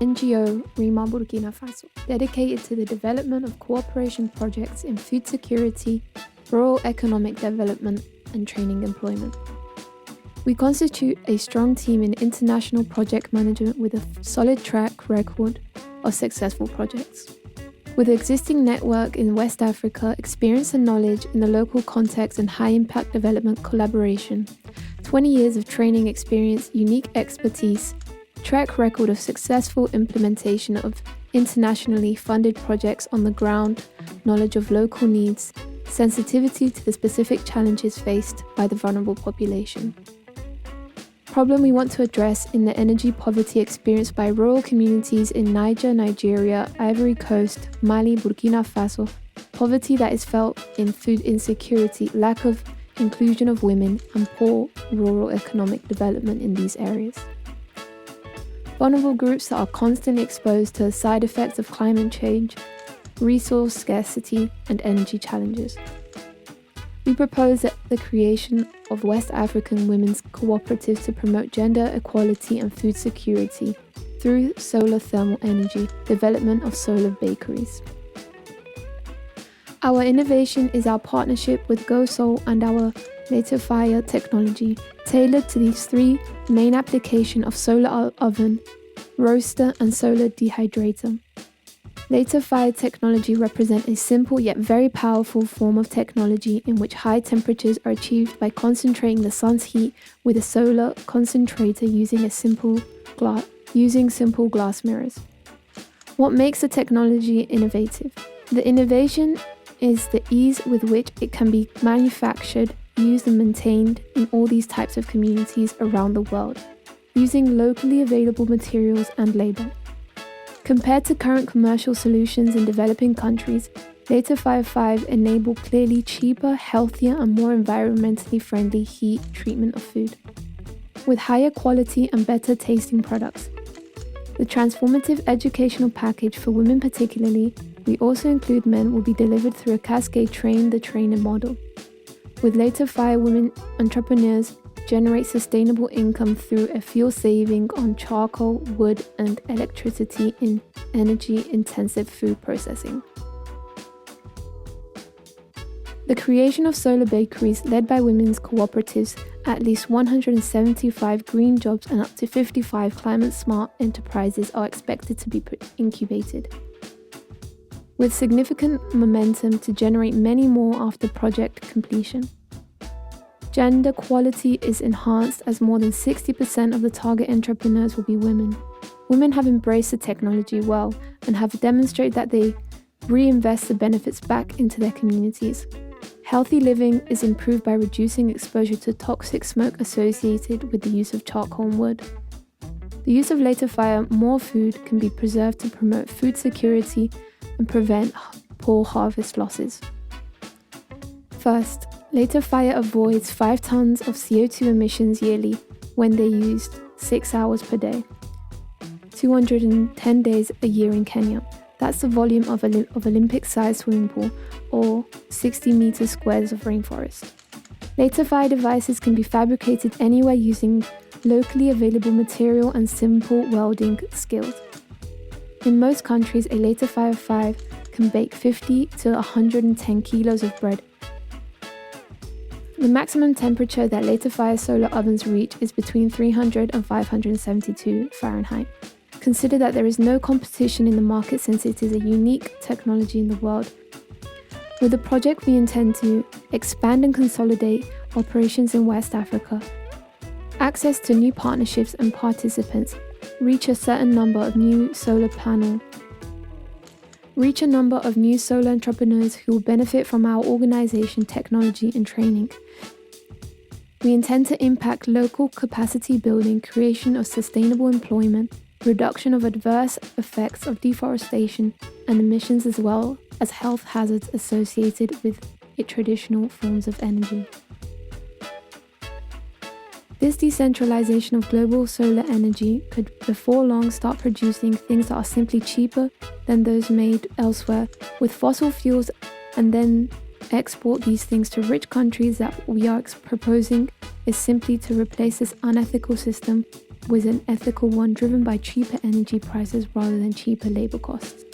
NGO Remar Burkina Faso, dedicated to the development of cooperation projects in food security, rural economic development, and training employment. We constitute a strong team in international project management with a solid track record of successful projects. With existing network in West Africa, experience and knowledge in the local context and high-impact development collaboration, 20 years of training experience, unique expertise, track record of successful implementation of internationally funded projects on the ground, knowledge of local needs, sensitivity to the specific challenges faced by the vulnerable population. Problem we want to address in the energy poverty experienced by rural communities in Niger, Nigeria, Ivory Coast, Mali, Burkina Faso, poverty that is felt in food insecurity, lack of inclusion of women, and poor rural economic development in these areas. Vulnerable groups that are constantly exposed to the side effects of climate change, resource scarcity, and energy challenges. We propose that the creation of West African women's cooperatives to promote gender equality and food security through solar thermal energy, development of solar bakeries. Our innovation is our partnership with GoSol and our Lytefire technology, tailored to these three main applications of solar oven, roaster, and solar dehydrator. Lytefire technology represents a simple yet very powerful form of technology in which high temperatures are achieved by concentrating the sun's heat with a solar concentrator using simple glass mirrors. What makes the technology innovative? The innovation is the ease with which it can be manufactured, used and maintained in all these types of communities around the world, using locally available materials and labor. Compared to current commercial solutions in developing countries, Lytefire 5 enable clearly cheaper, healthier and more environmentally friendly heat treatment of food, with higher quality and better tasting products. The transformative educational package for women particularly, we also include men, will be delivered through a cascade train-the-trainer model. With Lytefire, women entrepreneurs generate sustainable income through a fuel saving on charcoal, wood, and electricity in energy-intensive food processing. The creation of solar bakeries led by women's cooperatives, at least 175 green jobs and up to 55 climate-smart enterprises are expected to be incubated, with significant momentum to generate many more after project completion. Gender quality is enhanced as more than 60% of the target entrepreneurs will be women. Women have embraced the technology well and have demonstrated that they reinvest the benefits back into their communities. Healthy living is improved by reducing exposure to toxic smoke associated with the use of charcoal and wood. The use of Lytefire, more food can be preserved to promote food security and prevent poor harvest losses. First, Lytefire avoids 5 tons of CO2 emissions yearly when they used 6 hours per day, 210 days a year in Kenya. That's the volume of Olympic-sized swimming pool or 60 meters squares of rainforest. Lytefire devices can be fabricated anywhere using locally available material and simple welding skills. In most countries, a Lytefire 5 can bake 50 to 110 kilos of bread. The maximum temperature that Lytefire solar ovens reach is between 300 and 572 Fahrenheit. Consider that there is no competition in the market since it is a unique technology in the world. With the project, we intend to expand and consolidate operations in West Africa, access to new partnerships and participants, reach a number of new solar entrepreneurs who will benefit from our organization, technology and training. We intend to impact local capacity building, creation of sustainable employment, reduction of adverse effects of deforestation and emissions, as well as health hazards associated with traditional forms of energy. This decentralization of global solar energy could before long start producing things that are simply cheaper than those made elsewhere with fossil fuels, and then export these things to rich countries that we are proposing is simply to replace this unethical system with an ethical one driven by cheaper energy prices rather than cheaper labour costs.